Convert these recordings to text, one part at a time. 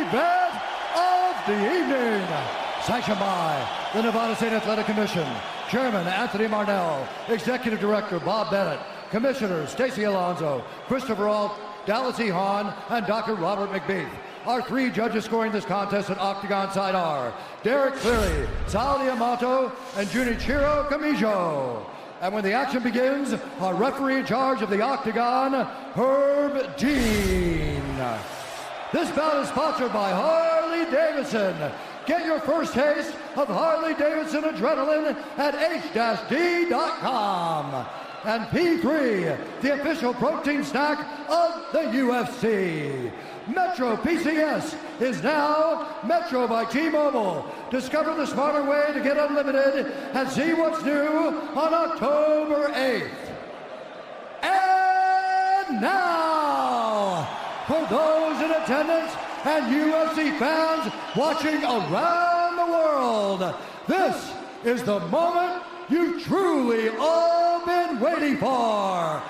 event of the evening. Sanctioned by the Nevada State Athletic Commission, Chairman Anthony Marnell, Executive Director Bob Bennett, Commissioners Stacey Alonso, Christopher Alt, Dallas E. Hahn, and Dr. Robert McBeath. Our three judges scoring this contest at Octagon side are Derek Cleary, Sal Diamato, and Junichiro Kamijo. And when the action begins, our referee in charge of the Octagon, Herb Dean. This bout is sponsored by Harley-Davidson. Get your first taste of Harley-Davidson adrenaline at h-d.com. And P3, the official protein snack of the UFC. Metro PCS is now Metro by T-Mobile. Discover the smarter way to get unlimited and see what's new on October 8th. And now, for those in attendance and UFC fans watching around the world, this is the moment you've truly all been waiting for.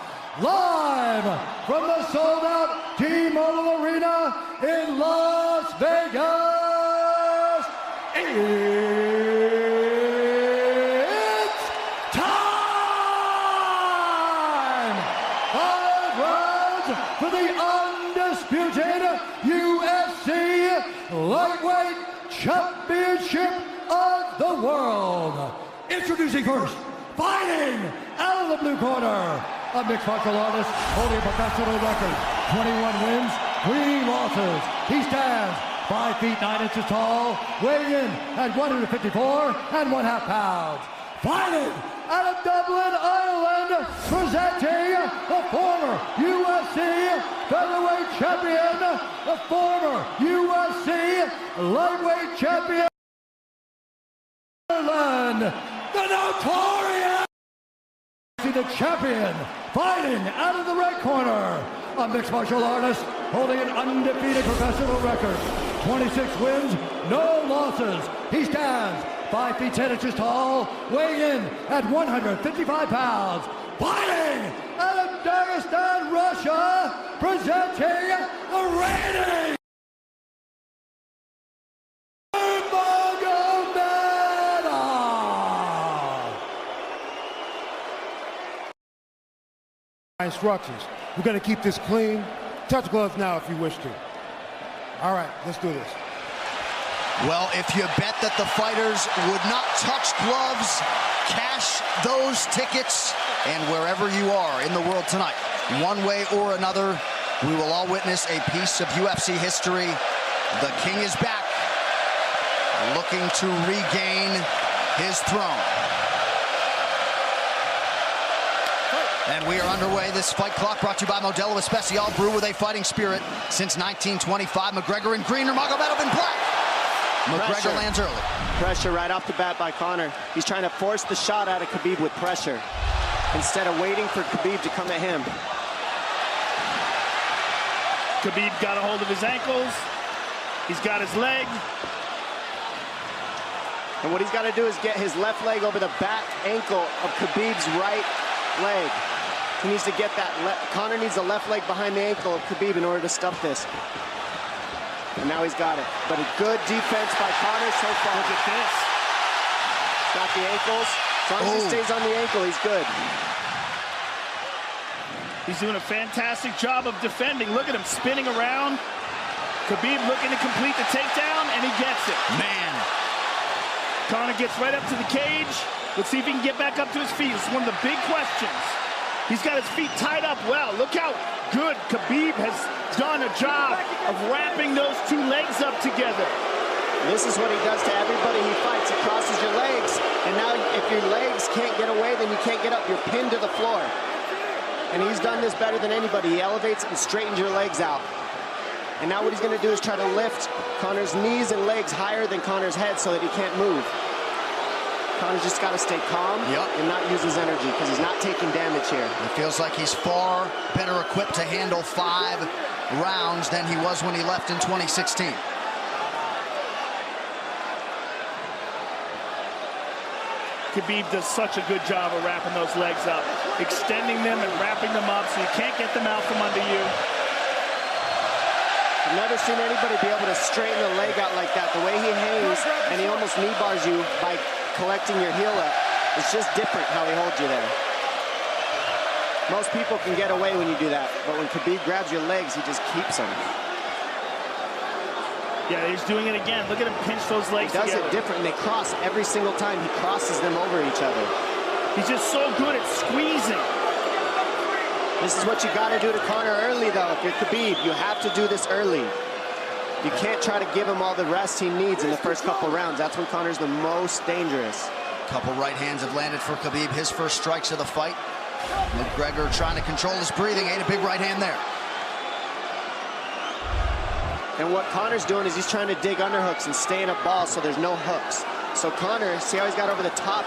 Live from the sold-out T-Mobile Arena in Las Vegas, it's time! 5 rounds for the undisputed UFC Lightweight Championship of the World. Introducing first, fighting out of the blue corner, a mixed martial artist holding a professional record, 21 wins, 3 losses. He stands 5 feet 9 inches tall, weighing in at 154 1/2 pounds. Fighting out of Dublin, Ireland, presenting the former UFC featherweight champion, the former UFC lightweight champion, Ireland, the notorious, the champion, fighting out of the red corner, a mixed martial artist holding an undefeated professional record, 26 wins, no losses. He stands 5 feet 10 inches tall, weighing in at 155 pounds. Fighting out of Dagestan, Russia, presenting the reigning instructions. We're going to keep this clean. Touch gloves now if you wish to. All right, let's do this. Well, if you bet that the fighters would not touch gloves, cash those tickets, and wherever you are in the world tonight, one way or another, we will all witness a piece of UFC history. The King is back, looking to regain his throne. And we are underway. This fight clock brought to you by Modelo Especial, brew with a fighting spirit since 1925. McGregor in green, Nurmagomedov in black. McGregor lands early. Pressure right off the bat by Conor. He's trying to force the shot out of Khabib with pressure instead of waiting for Khabib to come at him. Khabib got a hold of his ankles. He's got his leg. And what he's got to do is get his left leg over the back ankle of Khabib's right leg. He needs to get that. Conor needs the left leg behind the ankle of Khabib in order to stuff this. And now he's got it. But a good defense by Conor so far. Look at this. Got the ankles. As long as he stays on the ankle, he's good. He's doing a fantastic job of defending. Look at him spinning around. Khabib looking to complete the takedown, and he gets it. Man. Conor gets right up to the cage. Let's see if he can get back up to his feet. It's one of the big questions. He's got his feet tied up well. Look how good Khabib has done a job of wrapping those two legs up together. This is what he does to everybody he fights. He crosses your legs, and now if your legs can't get away, then you can't get up. You're pinned to the floor. And he's done this better than anybody. He elevates and straightens your legs out. And now what he's going to do is try to lift Conor's knees and legs higher than Conor's head so that he can't move. Conor's just got to stay calm and not use his energy because he's not taking damage here. It feels like he's far better equipped to handle 5 rounds than he was when he left in 2016. Khabib does such a good job of wrapping those legs up, extending them and wrapping them up so you can't get them out from under you. I've never seen anybody be able to straighten the leg out like that. The way he hangs, and he almost knee bars you by collecting your heel up. It's just different how he holds you there. Most people can get away when you do that, but when Khabib grabs your legs, he just keeps them. Yeah, he's doing it again. Look at him pinch those legs together. He does it different, and they cross every single time. He crosses them over each other. He's just so good at squeezing. This is what you got to do to Conor early, though. If you're Khabib, you have to do this early. You can't try to give him all the rest he needs in the first couple rounds. That's when Conor's the most dangerous. Couple right hands have landed for Khabib. His first strikes of the fight. McGregor trying to control his breathing. Ate a big right hand there. And what Conor's doing is he's trying to dig underhooks and stay in a ball so there's no hooks. So Conor, see how he's got over the top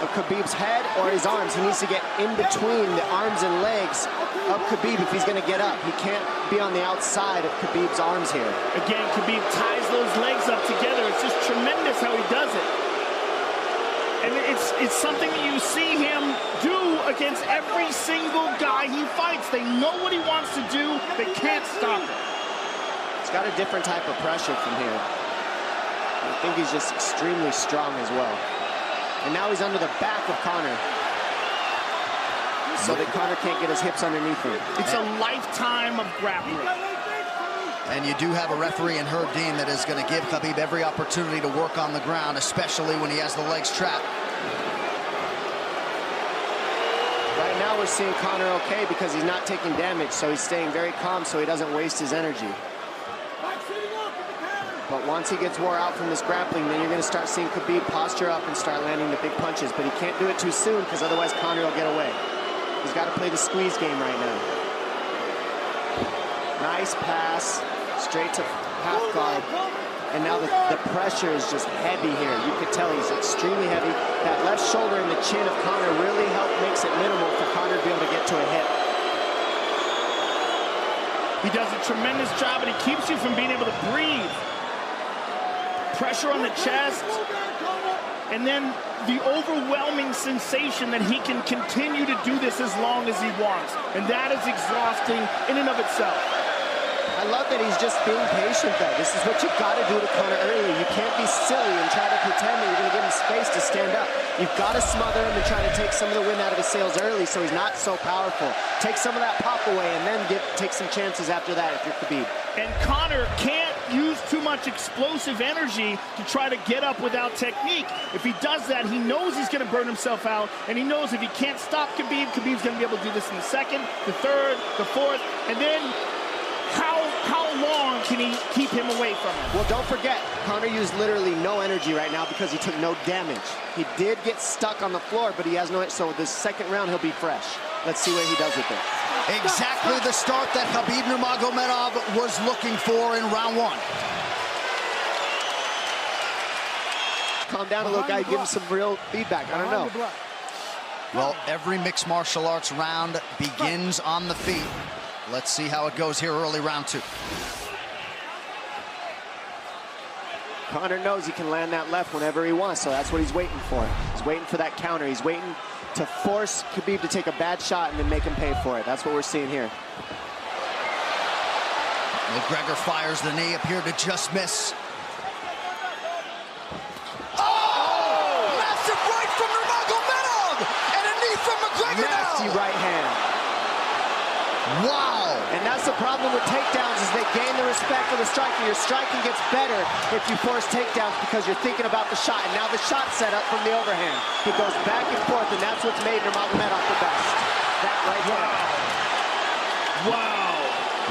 of Khabib's head or his arms? He needs to get in between the arms and legs of Khabib if he's going to get up. He can't be on the outside of Khabib's arms here. Again, Khabib ties those legs up together. It's just tremendous how he does it. And it's something that you see him do against every single guy he fights. They know what he wants to do. They can't stop it. He's got a different type of pressure from here. I think he's just extremely strong as well. And now he's under the back of Conor, so that Conor can't get his hips underneath him. It's a lifetime of grappling. And you do have a referee in Herb Dean that is going to give Khabib every opportunity to work on the ground, especially when he has the legs trapped. Right now we're seeing Conor okay because he's not taking damage, so he's staying very calm so he doesn't waste his energy. But once he gets wore out from this grappling, then you're going to start seeing Khabib posture up and start landing the big punches. But he can't do it too soon because otherwise Conor will get away. He's got to play the squeeze game right now. Nice pass, straight to half guard. And now the pressure is just heavy here. You could tell he's extremely heavy. That left shoulder and the chin of Conor really makes it minimal for Conor to be able to get to a hit. He does a tremendous job, and he keeps you from being able to breathe. Pressure on the chest, and then the overwhelming sensation that he can continue to do this as long as he wants. And that is exhausting in and of itself. I love that he's just being patient, though. This is what you've got to do to Conor early. You can't be silly and try to pretend that you're going to give him space to stand up. You've got to smother him and try to take some of the wind out of his sails early so he's not so powerful. Take some of that pop away and then take some chances after that if you're Khabib. And Conor can't use too much explosive energy to try to get up without technique. If he does that, he knows he's going to burn himself out, and he knows if he can't stop Khabib, Khabib's going to be able to do this in the second, the third, the fourth, and then how long can he keep him away from him? Well, don't forget, Conor used literally no energy right now because he took no damage. He did get stuck on the floor, but he has no, so this second round he'll be fresh. Let's see what he does with it. Exactly the start that Khabib Nurmagomedov was looking for in round one. Calm down a little, guy. Give him some real feedback. I don't know. Well, every mixed martial arts round begins on the feet. Let's see how it goes here early round two. Conor knows he can land that left whenever he wants, so that's what he's waiting for. He's waiting for that counter. He's waiting to force Khabib to take a bad shot and then make him pay for it. That's what we're seeing here. McGregor fires the knee, appeared to just miss. Massive right from Nurmagomedov! And a knee from McGregor now! Nasty right hand. Wow! And that's the problem with takedowns is they gain the respect of the striker. Your striking gets better if you force takedowns because you're thinking about the shot. And now the shot set up from the overhand. He goes back and forth, and that's what's made Nurmagomedov the best. That right hand. Wow.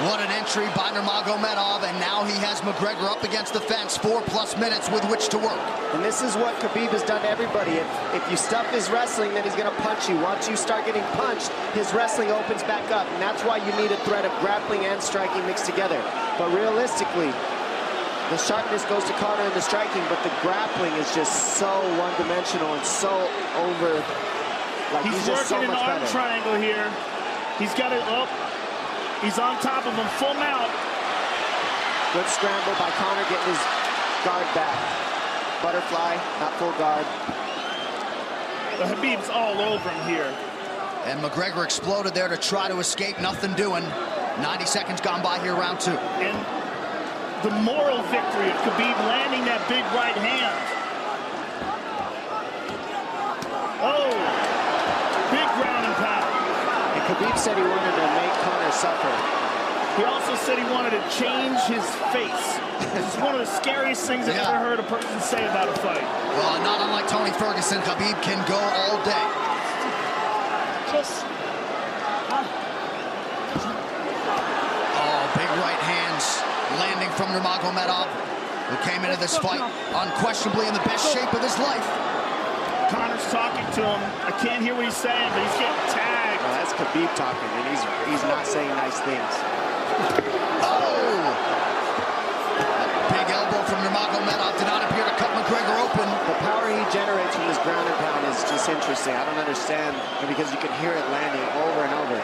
What an entry by Nurmagomedov, and now he has McGregor up against the fence, 4+ minutes with which to work. And this is what Khabib has done to everybody. If you stuff his wrestling, then he's going to punch you. Once you start getting punched, his wrestling opens back up, and that's why you need a threat of grappling and striking mixed together. But realistically, the sharpness goes to Conor in the striking, but the grappling is just so one-dimensional and so over. Like He's just so working much an arm better. triangle here. He's got it up. He's on top of him, full mount. Good scramble by Conor, getting his guard back. Butterfly, not full guard. The Khabib's all over him here. And McGregor exploded there to try to escape, nothing doing. 90 seconds gone by here, round two. And the moral victory of Khabib landing that big right hand. Oh, big ground and pound. And Khabib said he wanted to make Conor suffer. He also said he wanted to change his face. This is one of the scariest things I've ever heard a person say about a fight. Well, not unlike Tony Ferguson, Khabib can go all day. Oh, big right hands landing from Nurmagomedov, who came into this fight unquestionably in the best shape of his life. Conor's talking to him. I can't hear what he's saying, but he's getting tagged. Well, that's Khabib talking, and he's not saying nice things. Oh! Big elbow from Nurmagomedov did not appear to cut McGregor open. The power he generates from this ground and pound is just interesting. I don't understand, because you can hear it landing over and over.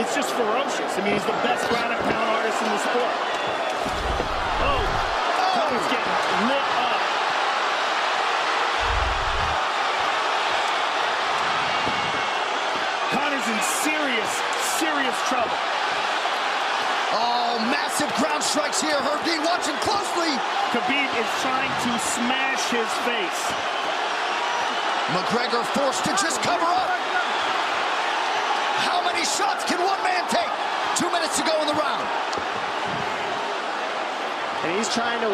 It's just ferocious. I mean, he's the best ground and pound artist in the sport. Oh! Conor's getting lit up. Conor's in serious trouble. Oh, massive ground strikes here. Herb Dean watching closely. Khabib is trying to smash his face. McGregor forced to just cover up. How many shots can one man take? 2 minutes to go in the round. And he's trying to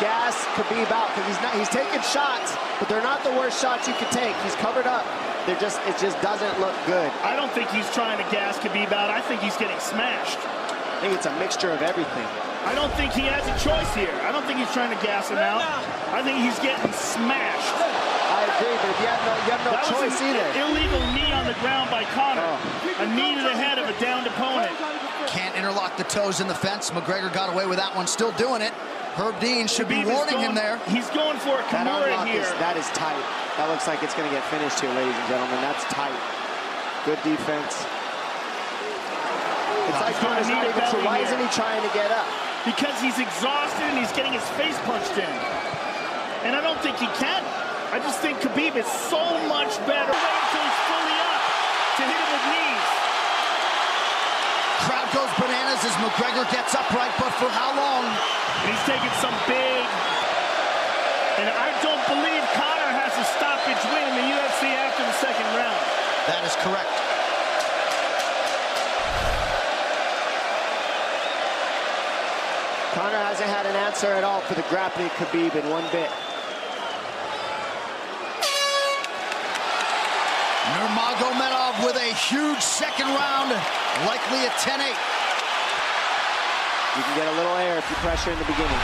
gas Khabib out, because he's taking shots, but they're not the worst shots you could take. He's covered up. It just doesn't look good. I don't think he's trying to gas Khabib out. I think he's getting smashed. I think it's a mixture of everything. I don't think he has a choice here. I don't think he's trying to gas him out. I think he's getting smashed. I agree, but you have no choice either. Illegal knee on the ground by Conor. A knee to the head of a downed opponent. Can't interlock the toes in the fence. McGregor got away with that one, still doing it. Herb Dean should be warning him there. He's going for a Kimura here. That is tight. That looks like it's going to get finished here, ladies and gentlemen. That's tight. Good defense. It's like Conor's not even sure. Why isn't he trying to get up? Because he's exhausted and he's getting his face punched in. And I don't think he can. I just think Khabib is so much better. Wait until he's fully up to hit him with knees. Crowd goes bananas as McGregor gets upright, but for how long? And he's taking some big... And I don't believe Conor has a stoppage win in the UFC after the second round. That is correct. Conor hasn't had an answer at all for the grappling Khabib in one bit. Nurmagomedov with a huge second round, likely a 10-8. You can get a little air if you pressure in the beginning.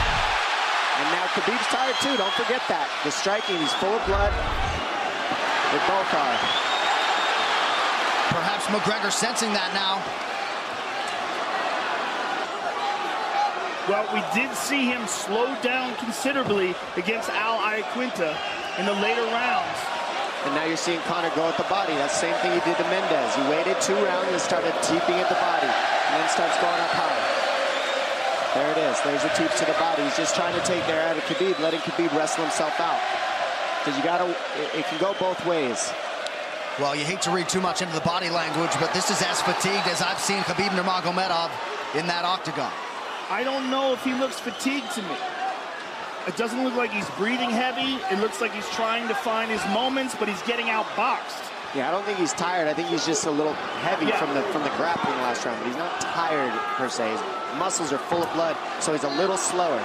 And now Khabib's tired too, don't forget that. The striking, he's full of blood. They both are. Perhaps McGregor sensing that now. Well, we did see him slow down considerably against Al Iaquinta in the later rounds. And now you're seeing Conor go at the body. That's the same thing he did to Mendez. He waited 2 rounds and started teeping at the body, and then starts going up high. There it is. There's the teeps to the body. He's just trying to take their out of Khabib, letting Khabib wrestle himself out. Because you gotta, it can go both ways. Well, you hate to read too much into the body language, but this is as fatigued as I've seen Khabib Nurmagomedov in that octagon. I don't know if he looks fatigued to me. It doesn't look like he's breathing heavy. It looks like he's trying to find his moments, but he's getting outboxed. Yeah, I don't think he's tired. I think he's just a little heavy from the grappling last round, but he's not tired per se. His muscles are full of blood, so he's a little slower.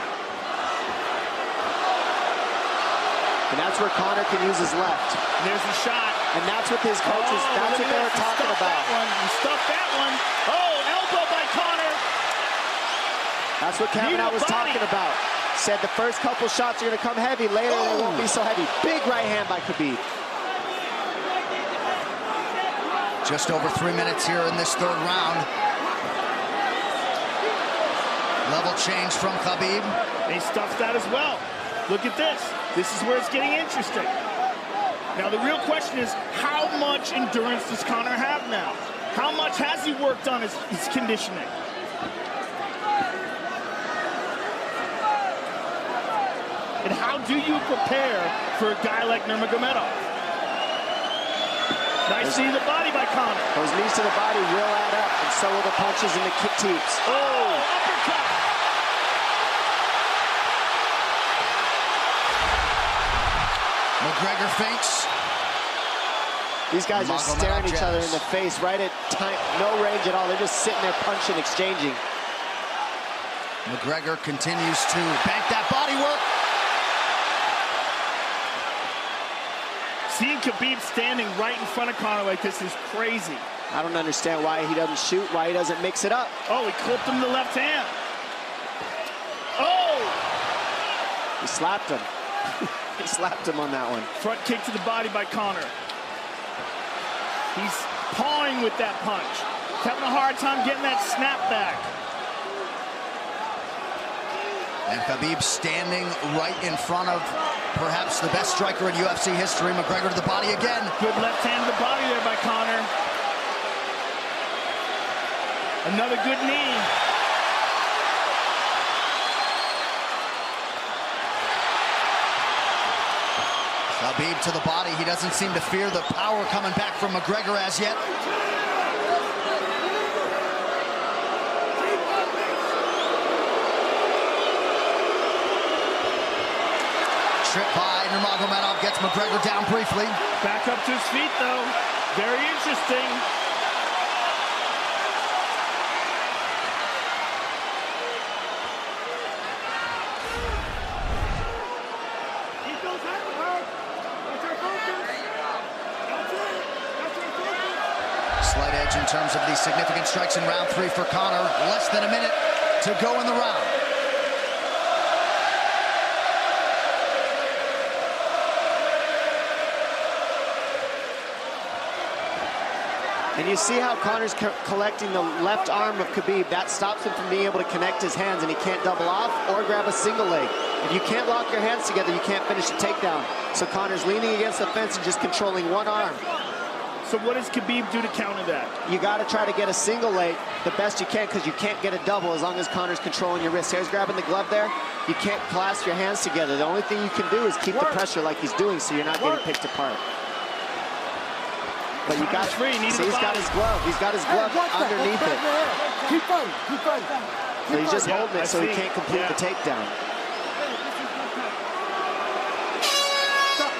And that's where Conor can use his left. And there's the shot. And that's what his coaches, that's what they were talking about. He stuffed that one. Oh, elbow by Conor. That's what Kavanaugh was talking about. Said the first couple shots are going to come heavy. Later, they won't be so heavy. Big right hand by Khabib. Just over 3 minutes here in this third round. Level change from Khabib. He stuffed that as well. Look at this. This is where it's getting interesting. Now, the real question is, how much endurance does Conor have now? How much has he worked on his conditioning? And how do you prepare for a guy like Nurmagomedov? Nice see the body by Conor. Those knees to the body will add up, and so will the punches and the kick teeps. Oh, uppercut. McGregor feints. These guys are staring each other in the face right at time, no range at all. They're just sitting there punching, exchanging. McGregor continues to bank that body work. Seeing Khabib standing right in front of Conor like this is crazy. I don't understand why he doesn't shoot, why he doesn't mix it up. Oh, he clipped him to the left hand. Oh! He slapped him. He slapped him on that one. Front kick to the body by Conor. He's pawing with that punch. He's having a hard time getting that snap back. And Khabib standing right in front of perhaps the best striker in UFC history. McGregor to the body again. Good left hand to the body there by Conor. Another good knee. Khabib to the body. He doesn't seem to fear the power coming back from McGregor as yet. Trip by Nurmagomedov gets McGregor down briefly. Back up to his feet, though. Very interesting. Slight edge in terms of the significant strikes in round 3 for Conor. Less than a minute to go in the round. And you see how Conor's collecting the left arm of Khabib. That stops him from being able to connect his hands, and he can't double off or grab a single leg. If you can't lock your hands together, you can't finish the takedown. So Conor's leaning against the fence and just controlling one arm. So what does Khabib do to counter that? You got to try to get a single leg the best you can, because you can't get a double as long as Conor's controlling your wrist. Here's grabbing the glove there. You can't clasp your hands together. The only thing you can do is keep the pressure like he's doing, so you're not getting picked apart. But you got free. See, he's got his glove. He's got his glove underneath it. Keep fighting. Keep fighting. So he's just holding it so he can't complete the takedown. Stop.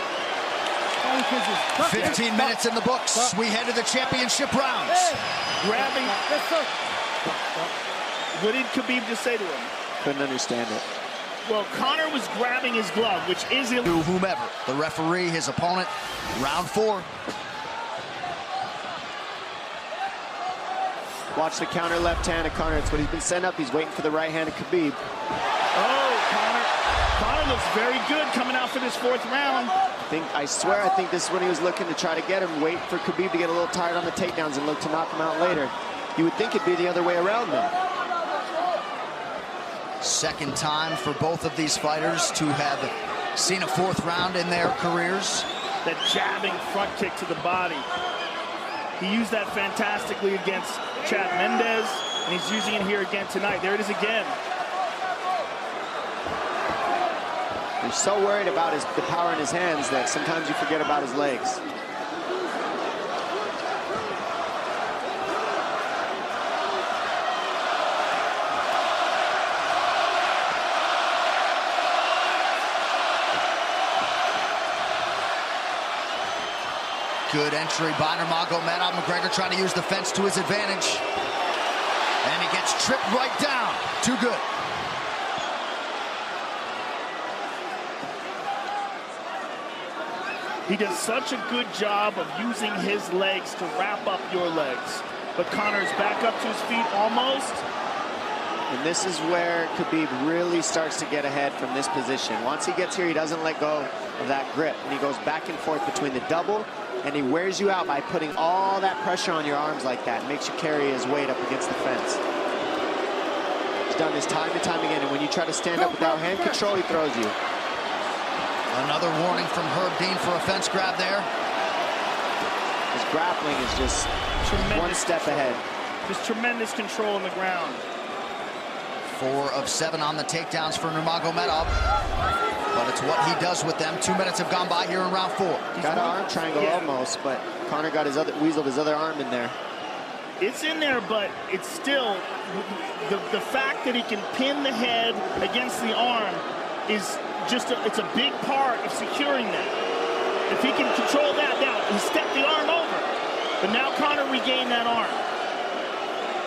15 minutes in the books. We head to the championship rounds. Grabbing. What did Khabib just say to him? Couldn't understand it. Well, Conor was grabbing his glove, which is illegal. To whomever, the referee, his opponent, round 4. Watch the counter left hand of Conor. It's what he's been setting up. He's waiting for the right hand of Khabib. Oh, Conor looks very good coming out for this 4th round. I swear, I think this is when he was looking to try to get him, wait for Khabib to get a little tired on the takedowns and look to knock him out later. You would think it'd be the other way around, though. Second time for both of these fighters to have seen a 4th round in their careers. That jabbing front kick to the body. He used that fantastically against Chad Mendes, and he's using it here again tonight. There it is again. He's so worried about the power in his hands that sometimes you forget about his legs. Good entry by Nurmagomedov. McGregor trying to use the fence to his advantage. And he gets tripped right down. Too good. He does such a good job of using his legs to wrap up your legs. But Conor's back up to his feet almost. And this is where Khabib really starts to get ahead from this position. Once he gets here, he doesn't let go of that grip. And he goes back and forth between the double, and he wears you out by putting all that pressure on your arms like that. Makes you carry his weight up against the fence. He's done this time and time again. And when you try to stand up without hand control, he throws you. Another warning from Herb Dean for a fence grab there. His grappling is just one step ahead. Just tremendous control on the ground. 4 of 7 on the takedowns for Nurmagomedov. But it's what he does with them. 2 minutes have gone by here in round 4. Got an arm triangle almost, but Conor got weaseled his other arm in there. It's in there, but it's still the fact that he can pin the head against the arm is just it's a big part of securing that. If he can control that, now he stepped the arm over. But now Conor regained that arm.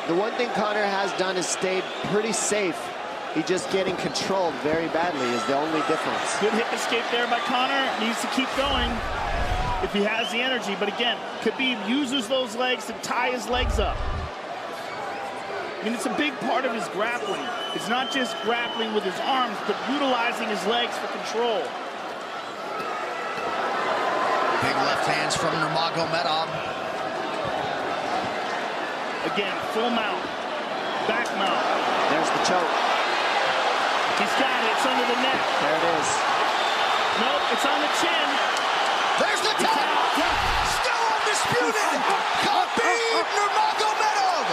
The one thing Conor has done is stayed pretty safe. He's just getting controlled very badly is the only difference. Good hip escape there by Conor. Needs to keep going if he has the energy. But again, Khabib uses those legs to tie his legs up. I mean, it's a big part of his grappling. It's not just grappling with his arms, but utilizing his legs for control. Big left hands from Nurmagomedov. Again, full mount, back mount. There's the choke. He's got it, it's under the neck. There it is. Nope, it's on the chin. There's the tap. Still undisputed. Khabib Nurmagomedov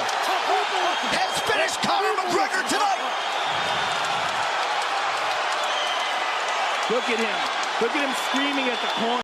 has finished Conor McGregor tonight. Look at him. Look at him screaming at the corner.